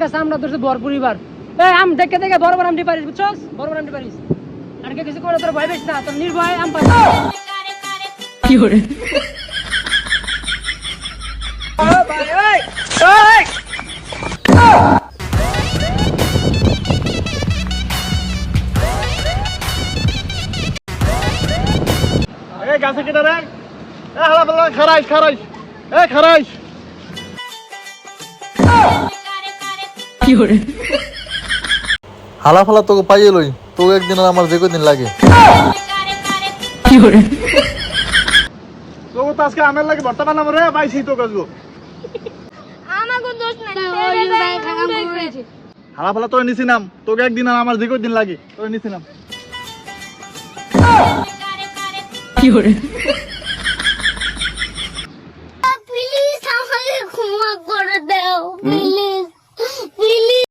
কাছে আমরা ধরছি বর পরিবার। এই আম দেখে দেখে বড় বড় আমটি পারিস, বুঝছস? বড় বড় আমটি পারিস। আর কে কিছু করে তোর ভয় পেস না, তোর নির্ভয় আম পারিস। কি করে? ও ভাই এই এই এই গাছে কেটে রে, এ হালা বলা খারাইস খারাইস, এ খারাইস। কি করে? হালা ফালা তোকে পাইয়ে লই, তোকে একদিন আর আমার যে কদিন লাগে। কি করে? তোকে তো আজকে আমের লাগে ভর্তা বানাবো রে, পাইছি তো কাজগো। আমাকে দোষ নাই ভাই খারাপ করেছে হালা ফালা তোকে নিছি নাম, তোকে একদিন আর আমার যে কদিন লাগে তোকে নিছি নাম। কি করে? প্লিজ আমাকে ক্ষমা করে দাও